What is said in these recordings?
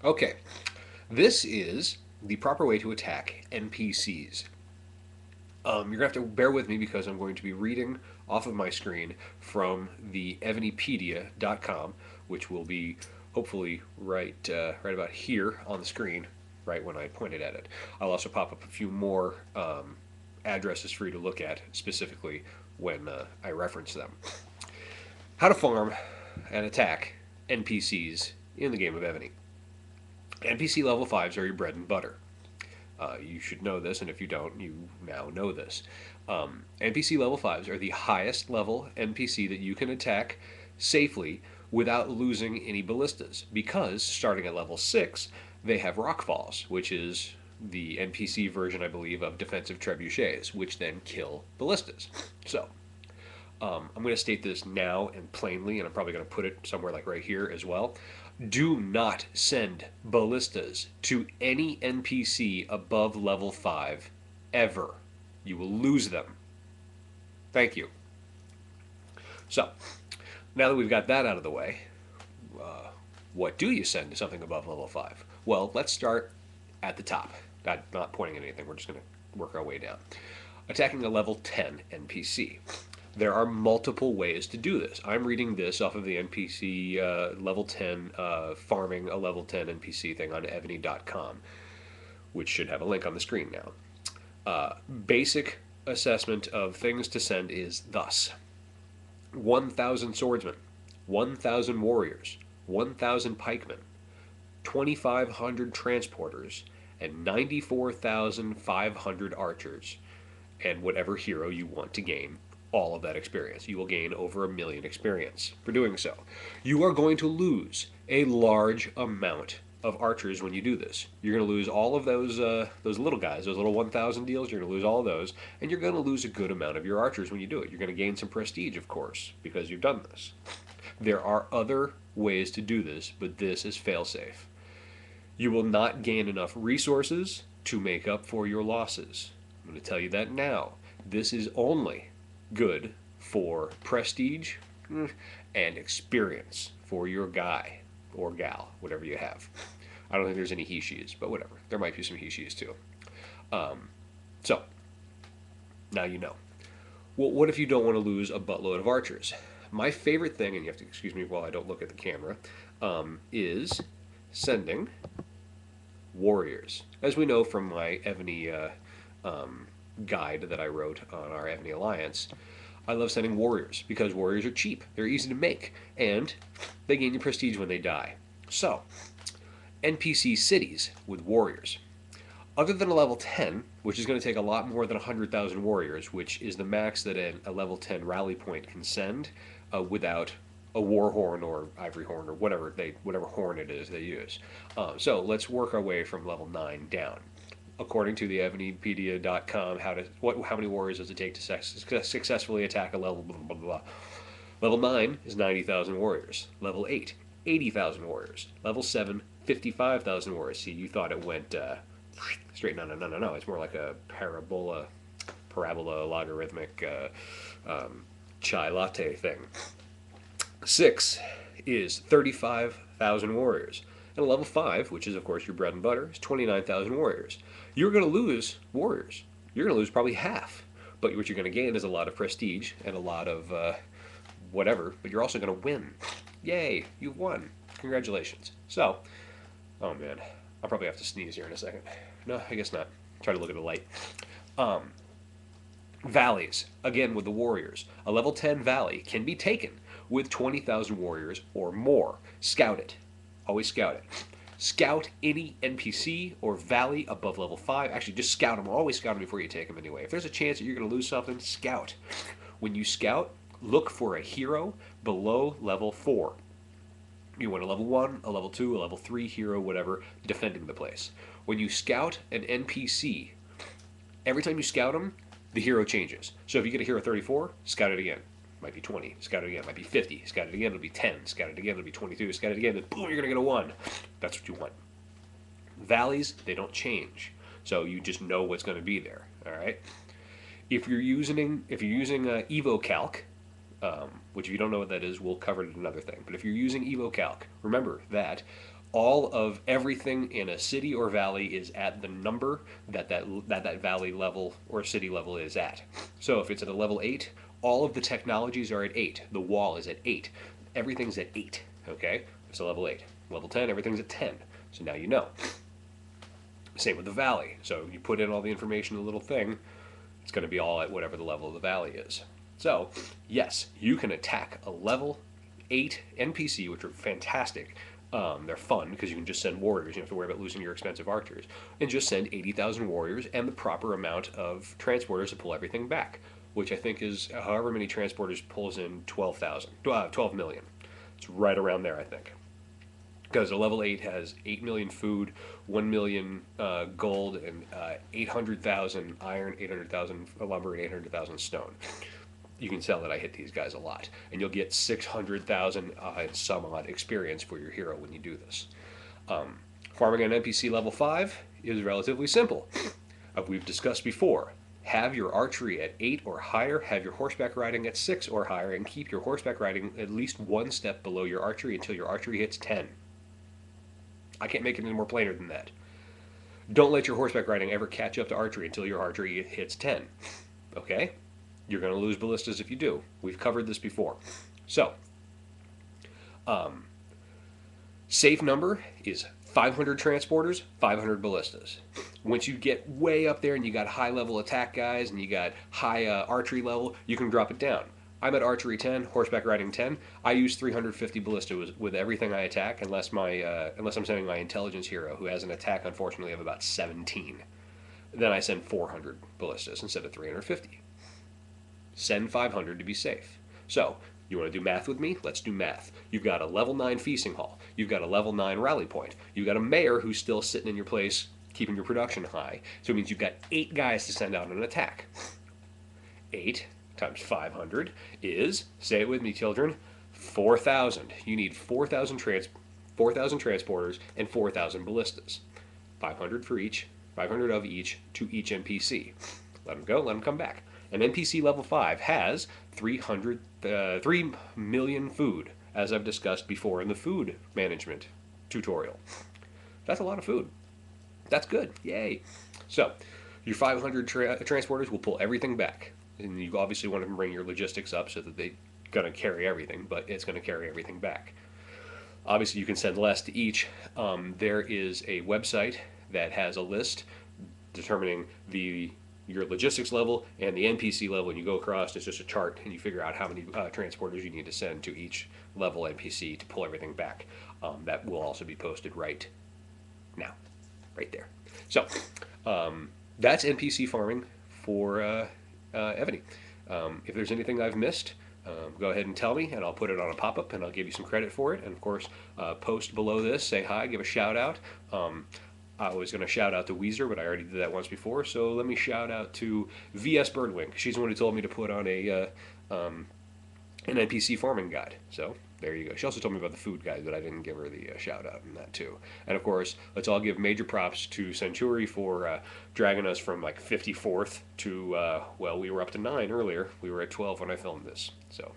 Okay, this is the proper way to attack NPCs. You're going to have to bear with me because I'm going to be reading off of my screen from the evanipedia.com, which will be hopefully right about here on the screen, right when I pointed at it. I'll also pop up a few more addresses for you to look at specifically when I reference them. How to farm and attack NPCs in the game of Evany. NPC level 5s are your bread and butter. You should know this, and if you don't, you now know this. NPC level 5s are the highest level NPC that you can attack safely without losing any ballistas, because starting at level 6, they have rockfalls, which is the NPC version, I believe, of defensive trebuchets, which then kill ballistas. So, I'm going to state this now and plainly, and I'm probably going to put it somewhere like right here as well. Do not send ballistas to any NPC above level 5 ever. You will lose them. Thank you. So, now that we've got that out of the way, what do you send to something above level 5? Well, let's start at the top. I'm not pointing at anything, we're just going to work our way down. Attacking a level 10 NPC. There are multiple ways to do this. I'm reading this off of the NPC level 10 farming a level 10 NPC thing on evany.com, which should have a link on the screen now. Basic assessment of things to send is thus: 1,000 swordsmen, 1,000 warriors, 1,000 pikemen, 2,500 transporters, and 94,500 archers, and whatever hero you want to gain all of that experience. You will gain over 1,000,000 experience for doing so. You are going to lose a large amount of archers when you do this. You're going to lose all of those little guys, those little 1,000 deals. You're going to lose all of those, and you're going to lose a good amount of your archers when you do it. You're going to gain some prestige, of course, because you've done this. There are other ways to do this, but this is failsafe. You will not gain enough resources to make up for your losses. I'm going to tell you that now. This is only good for prestige and experience for your guy or gal, whatever you have. I don't think there's any he she's, but whatever. There might be some he she's too. So now you know. Well, what if you don't want to lose a buttload of archers? My favorite thing, and you have to excuse me while I don't look at the camera, is sending warriors. As we know from my Evany guide that I wrote on our Evany Alliance, I love sending warriors because warriors are cheap, they're easy to make, and they gain you prestige when they die. So, NPC cities with warriors. Other than a level 10, which is going to take a lot more than 100,000 warriors, which is the max that a level 10 rally point can send without a war horn or ivory horn or whatever horn it is they use. So let's work our way from level 9 down. According to the evanypedia.com, how many warriors does it take to successfully attack a level blah, blah, blah. Level 9 is 90,000 warriors. Level 8, 80,000 warriors. Level 7, 55,000 warriors. See, you thought it went straight. No. It's more like a parabola logarithmic chai latte thing. 6 is 35,000 warriors. And a level 5, which is of course your bread and butter, is 29,000 warriors. You're going to lose warriors. You're going to lose probably half. But what you're going to gain is a lot of prestige and a lot of whatever. But you're also going to win. Yay, you've won. Congratulations. So, oh man, I'll probably have to sneeze here in a second. No, I guess not. Try to look at the light. Valleys, again with the warriors. A level 10 valley can be taken with 20,000 warriors or more. Scout it. Always scout it. Scout any NPC or valley above level 5. Actually, just scout them. Always scout them before you take them anyway. If there's a chance that you're going to lose something, scout. When you scout, look for a hero below level 4. You want a level 1, a level 2, a level 3 hero, whatever, defending the place. When you scout an NPC, every time you scout them, the hero changes. So if you get a hero 34, scout it again. Might be 20, scout it again, might be 50, scout it again, it'll be 10, scout it again, it'll be 22, scout it again, then boom, you're going to get a 1. That's what you want. Valleys, they don't change. So you just know what's going to be there, all right? If you're using EvoCalc, which if you don't know what that is, we'll cover it in another thing. But if you're using EvoCalc, remember that All of everything in a city or valley is at the number that valley level or city level is at. So if it's at a level 8, all of the technologies are at 8. The wall is at 8. Everything's at 8. Okay? It's a level 8. Level 10, everything's at 10. So now you know. Same with the valley. So you put in all the information in a little thing, it's going to be all at whatever the level of the valley is. So, yes, you can attack a level 8 NPC, which are fantastic. They're fun because you can just send warriors. You don't have to worry about losing your expensive archers. And just send 80,000 warriors and the proper amount of transporters to pull everything back, which I think is however many transporters pulls in 12 million. It's right around there, I think. Because a level 8 has 8 million food, 1 million gold, and 800,000 iron, 800,000 lumber, and 800,000 stone. You can tell that I hit these guys a lot. And you'll get 600,000 some odd experience for your hero when you do this. Farming an NPC level 5 is relatively simple. We've discussed before. Have your archery at 8 or higher, have your horseback riding at 6 or higher, and keep your horseback riding at least one step below your archery until your archery hits 10. I can't make it any more plainer than that. Don't let your horseback riding ever catch up to archery until your archery hits 10. Okay? You're going to lose ballistas if you do. We've covered this before. So, safe number is 500 transporters, 500 ballistas. Once you get way up there and you got high level attack guys and you got high archery level, you can drop it down. I'm at archery 10, horseback riding 10. I use 350 ballista with everything I attack, unless I'm sending my intelligence hero, who has an attack, unfortunately, of about 17. Then I send 400 ballistas instead of 350. Send 500 to be safe. So, you want to do math with me? Let's do math. You've got a level 9 feasting hall. You've got a level 9 rally point. You've got a mayor who's still sitting in your place, keeping your production high. So it means you've got 8 guys to send out an attack. 8 times 500 is, say it with me, children, 4,000. You need 4,000 transporters and 4,000 ballistas. 500 for each, 500 of each to each NPC. Let them go, let them come back. An NPC level 5 has 3 million food, as I've discussed before in the food management tutorial. That's a lot of food. That's good. Yay. So, your 500 transporters will pull everything back. And you obviously want to bring your logistics up so that they're going to carry everything, but it's going to carry everything back. Obviously, you can send less to each. There is a website that has a list determining your logistics level and the NPC level, and you go across, it's just a chart, and you figure out how many transporters you need to send to each level NPC to pull everything back. That will also be posted right now, right there. So, that's NPC farming for Ebony. If there's anything I've missed, go ahead and tell me, and I'll put it on a pop-up, and I'll give you some credit for it. And of course, post below this, say hi, give a shout out. I was going to shout out to Weezer, but I already did that once before. So let me shout out to VS Birdwing. She's the one who told me to put on an NPC farming guide. So there you go. She also told me about the food guide, but I didn't give her the shout out in that too. And of course, let's all give major props to Centuri for dragging us from like 54th to, well, we were up to 9 earlier. We were at 12 when I filmed this. So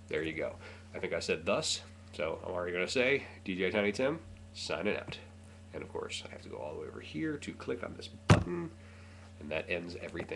there you go. I think I said thus. So I'm already going to say, DJ TinyTim, signing out. And of course, I have to go all the way over here to click on this button, and that ends everything.